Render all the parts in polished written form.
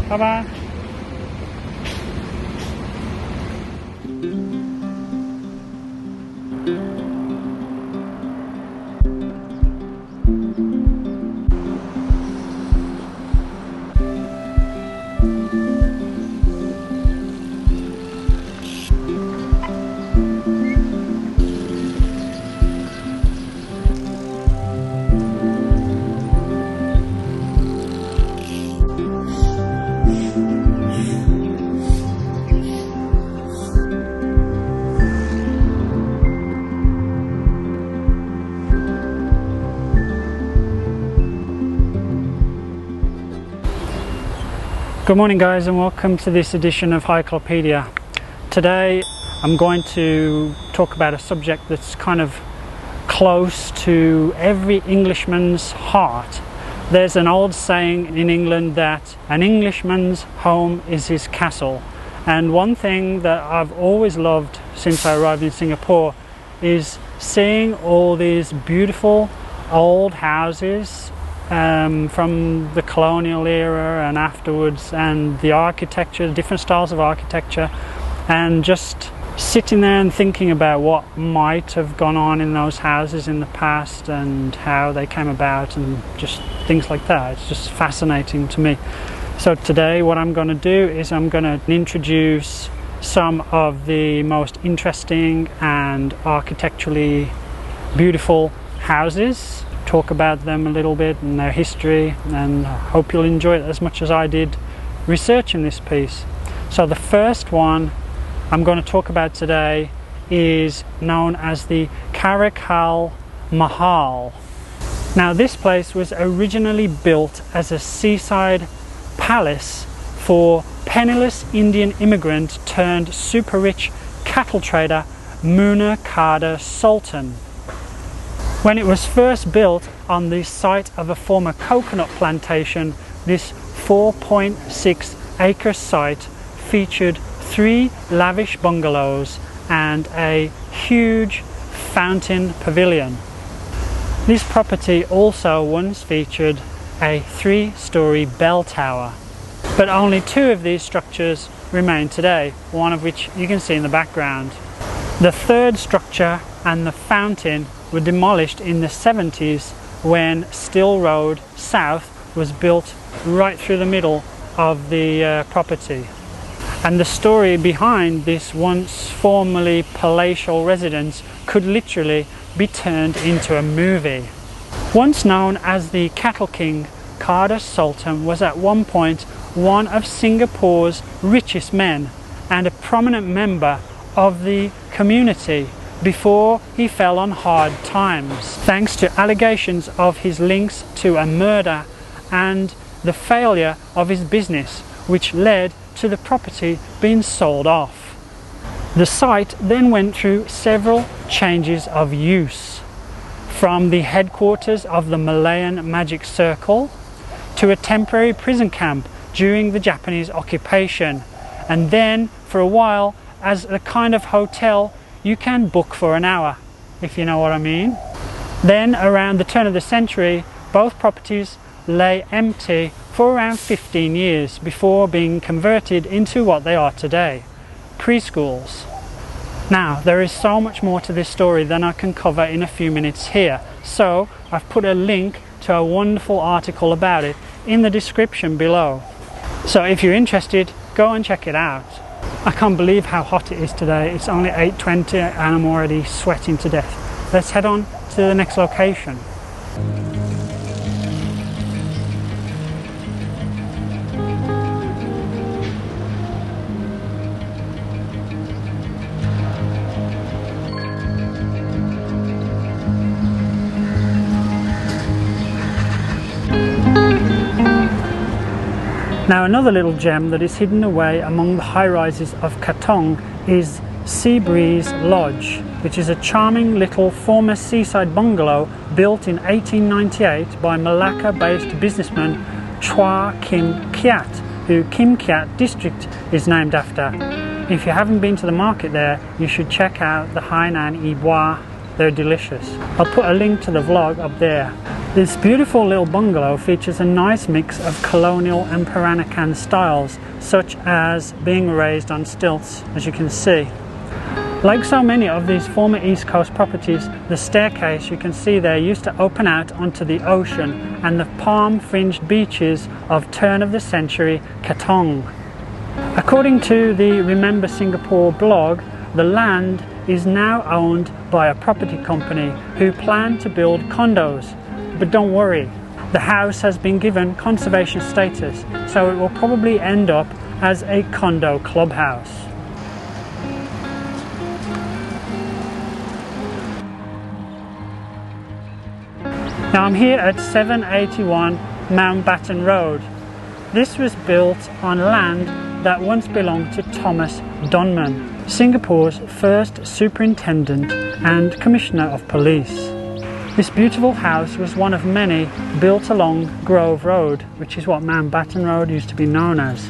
Bye bye. Good morning guys, and welcome to this edition of Highclopedia. Today I'm going to talk about a subject that's kind of close to every Englishman's heart. There's an old saying in England that an Englishman's home is his castle, and one thing that I've always loved since I arrived in Singapore is seeing all these beautiful old houses from the Colonial era and afterwards, and the architecture, different styles of architecture, and just sitting there and thinking about what might have gone on in those houses in the past and how they came about and just things like that. It's just fascinating to me. So today what I'm going to do is I'm going to introduce some of the most interesting and architecturally beautiful houses, talk about them a little bit and their history, and I hope you'll enjoy it as much as I did researching this piece. So the first one I'm going to talk about today is known as the Karikal Mahal. Now this place was originally built as a seaside palace for penniless Indian immigrant turned super rich cattle trader Muna Kada Sultan. When it was first built on the site of a former coconut plantation, this 4.6 acre site featured 3 lavish bungalows and a huge fountain pavilion. This property also once featured a 3-story bell tower, but only 2 of these structures remain today, one of which you can see in the background. The 3rd structure and the fountain were demolished in the 70s when Still Road South was built right through the middle of the property. And the story behind this once formerly palatial residence could literally be turned into a movie. Once known as the Cattle King, Kada Sultan was at one point one of Singapore's richest men and a prominent member of the community before he fell on hard times, thanks to allegations of his links to a murder and the failure of his business, which led to the property being sold off. The site then went through several changes of use, from the headquarters of the Malayan Magic Circle to a temporary prison camp during the Japanese occupation, and then for a while as a kind of hotel you can book for an hour, if you know what I mean. Then around the turn of the century, both properties lay empty for around 15 years before being converted into what they are today, preschools. Now there is so much more to this story than I can cover in a few minutes here, so I've put a link to a wonderful article about it in the description below. So if you're interested, go and check it out. I can't believe how hot it is today. It's only 8:20 and I'm already sweating to death. Let's head on to the next location. Now another little gem that is hidden away among the high-rises of Katong is Seabreeze Lodge, which is a charming little former seaside bungalow built in 1898 by Malacca-based businessman Chua Kim Kiat, who Kim Kiat district is named after. If you haven't been to the market there, you should check out the Hainan Yi Bua. They're delicious. I'll put a link to the vlog up there. This beautiful little bungalow features a nice mix of colonial and Peranakan styles, such as being raised on stilts, as you can see. Like so many of these former East Coast properties, the staircase you can see there used to open out onto the ocean and the palm-fringed beaches of turn-of-the-century Katong. According to the Remember Singapore blog, the land is now owned by a property company who plan to build condos. But don't worry, the house has been given conservation status, so it will probably end up as a condo clubhouse. Now I'm here at 781 Mountbatten Road. This was built on land that once belonged to Thomas Donman, Singapore's first superintendent and commissioner of police. This beautiful house was one of many built along Grove Road, which is what Mountbatten Road used to be known as.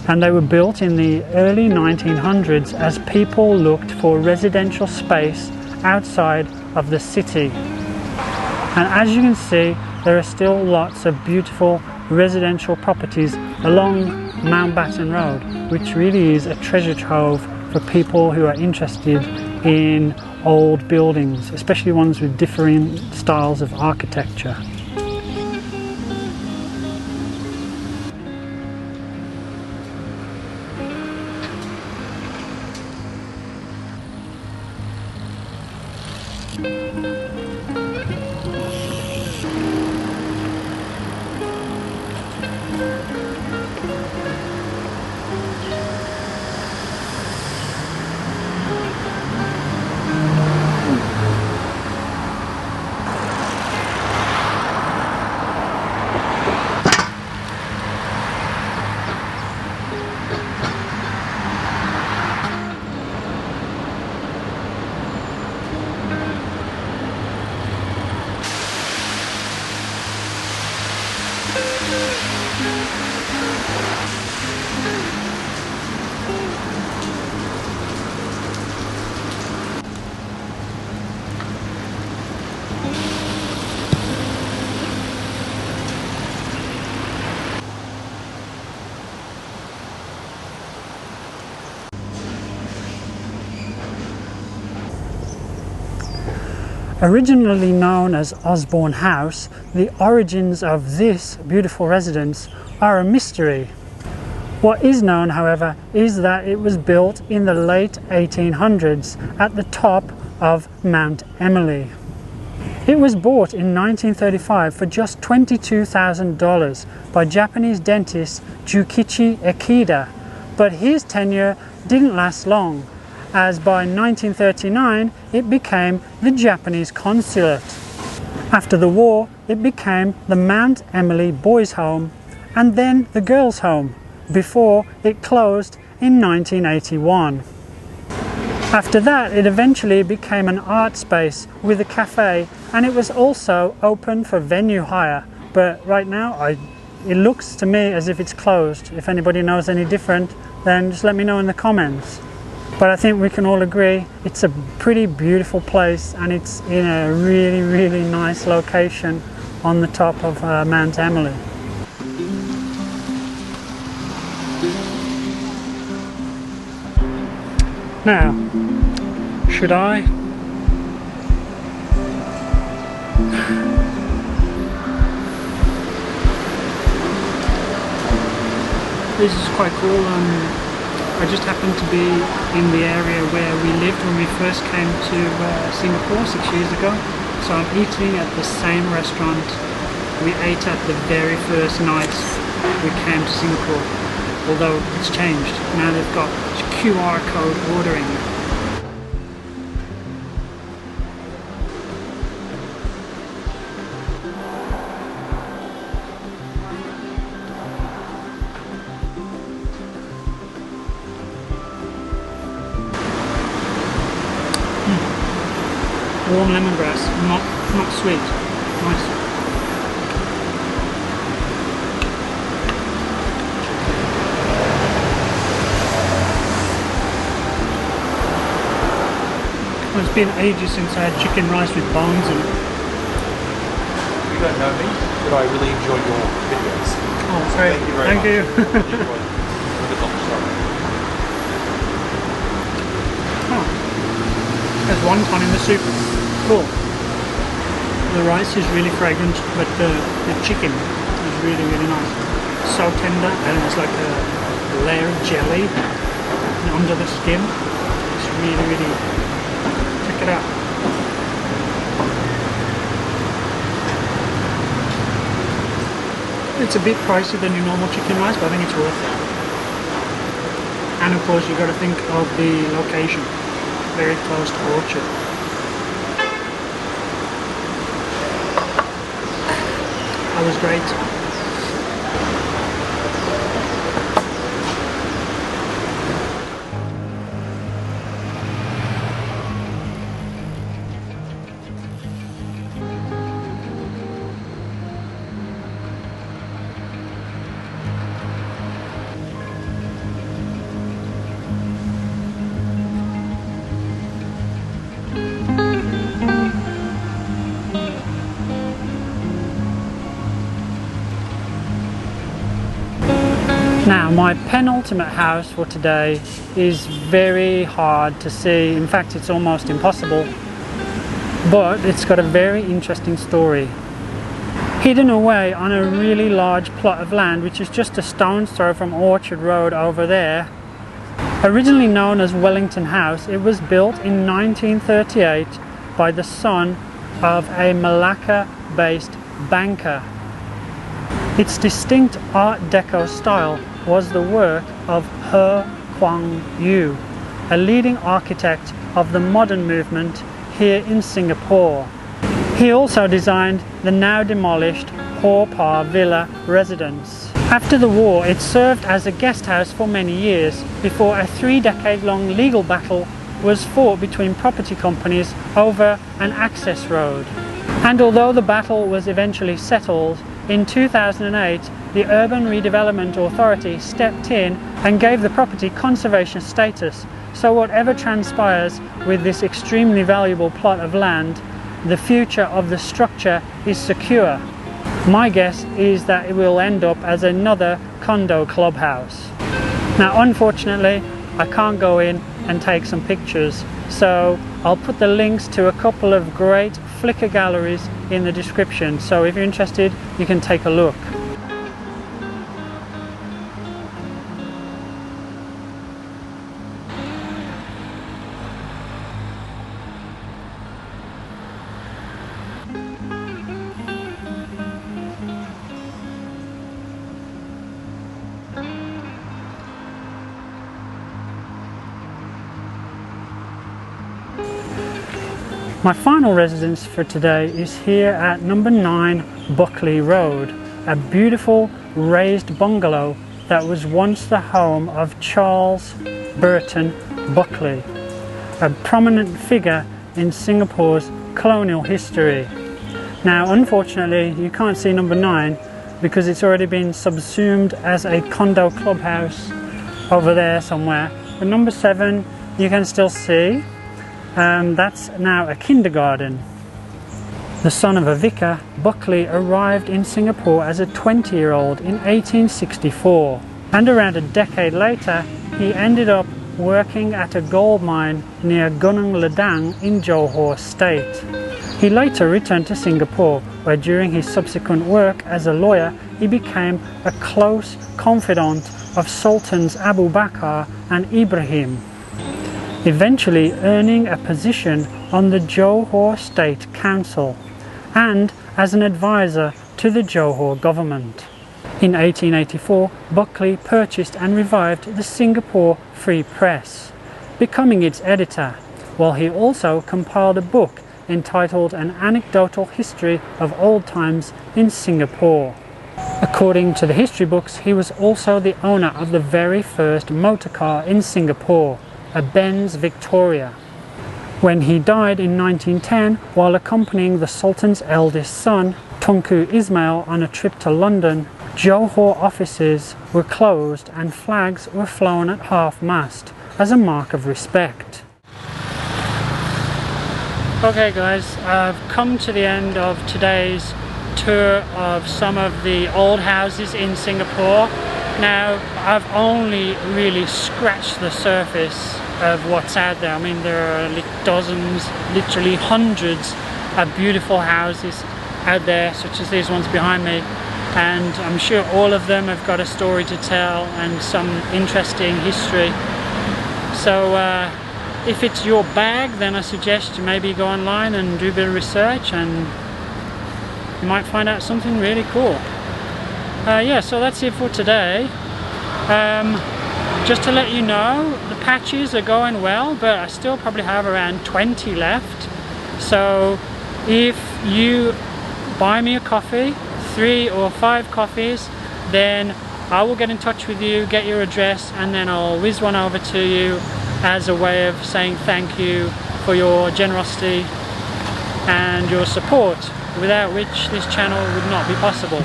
And they were built in the early 1900s as people looked for residential space outside of the city. And as you can see, there are still lots of beautiful residential properties along Mountbatten Road, which really is a treasure trove for people who are interested in old buildings, especially ones with differing styles of architecture. Originally known as Osborne House, the origins of this beautiful residence are a mystery. What is known, however, is that it was built in the late 1800s at the top of Mount Emily. It was bought in 1935 for just $22,000 by Japanese dentist Jukichi Ikeda, but his tenure didn't last long, as by 1939 it became the Japanese consulate. After the war, it became the Mount Emily Boys' Home and then the Girls' Home, before it closed in 1981. After that, it eventually became an art space with a cafe, and it was also open for venue hire, but right now it looks to me as if it's closed. If anybody knows any different, then just let me know in the comments. But I think we can all agree it's a pretty beautiful place, and it's in a really, really nice location on the top of Mount Emily. Now, should I? This is quite cool. I just happened to be in the area where we lived when we first came to Singapore 6 years ago. So I'm eating at the same restaurant we ate at the very first night we came to Singapore. Although it's changed. Now they've got QR code ordering. Warm lemongrass, not sweet. Nice. Well, it's been ages since I had chicken rice with bones in it. you don't know me, but I really enjoy your videos. Oh, great. Thank you very Thank much. you. Oh. There's wonton in the soup. Cool. The rice is really fragrant, but the chicken is really, really nice. So tender, and it's like a layer of jelly under the skin. It's really, really... Check it out. It's a bit pricey than your normal chicken rice, but I think it's worth it. And of course, you've got to think of the location. Very close to Orchard. That was great. Now, my penultimate house for today is very hard to see. In fact, it's almost impossible. But it's got a very interesting story. Hidden away on a really large plot of land, which is just a stone's throw from Orchard Road over there. Originally known as Wellington House, it was built in 1938 by the son of a Malacca-based banker. Its distinct Art Deco style was the work of He Kuan Yew, a leading architect of the modern movement here in Singapore. He also designed the now demolished Haw Par Villa residence. After the war, it served as a guest house for many years before a 3-decade-long legal battle was fought between property companies over an access road. And although the battle was eventually settled, in 2008, the Urban Redevelopment Authority stepped in and gave the property conservation status. So whatever transpires with this extremely valuable plot of land, the future of the structure is secure. My guess is that it will end up as another condo clubhouse. Now, unfortunately, I can't go in and take some pictures, so I'll put the links to a couple of great Flickr galleries in the description, so if you're interested, you can take a look. My final residence for today is here at number 9 Buckley Road, a beautiful raised bungalow that was once the home of Charles Burton Buckley, a prominent figure in Singapore's colonial history. Now, unfortunately, you can't see number 9 because it's already been subsumed as a condo clubhouse over there somewhere. But number 7 you can still see. That's now a kindergarten. The son of a vicar, Buckley arrived in Singapore as a 20-year-old in 1864, and around a decade later he ended up working at a gold mine near Gunung Ledang in Johor State. He later returned to Singapore, where during his subsequent work as a lawyer he became a close confidant of Sultans Abu Bakar and Ibrahim, eventually earning a position on the Johor State Council and as an advisor to the Johor government. In 1884, Buckley purchased and revived the Singapore Free Press, becoming its editor, while he also compiled a book entitled An Anecdotal History of Old Times in Singapore. According to the history books, he was also the owner of the very first motor car in Singapore, a Benz Victoria. When he died in 1910 while accompanying the Sultan's eldest son, Tunku Ismail, on a trip to London, Johor offices were closed and flags were flown at half-mast as a mark of respect. Okay guys, I've come to the end of today's tour of some of the old houses in Singapore. Now, I've only really scratched the surface of what's out there. I mean, there are dozens, literally hundreds of beautiful houses out there, such as these ones behind me, and I'm sure all of them have got a story to tell and some interesting history. So if it's your bag, then I suggest you maybe go online and do a bit of research, and you might find out something really cool. Yeah, so that's it for today. Just to let you know, the patches are going well, but I still probably have around 20 left. So if you buy me a coffee, 3 or 5 coffees, then I will get in touch with you, get your address, and then I'll whiz one over to you as a way of saying thank you for your generosity and your support, without which this channel would not be possible.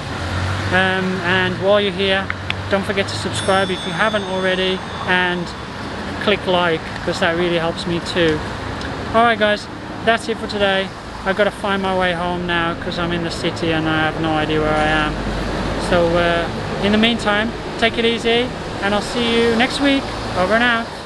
And while you're here, don't forget to subscribe if you haven't already, and click like, because that really helps me too. Alright guys, that's it for today. I've got to find my way home now because I'm in the city and I have no idea where I am. So in the meantime, take it easy, and I'll see you next week. Over and out.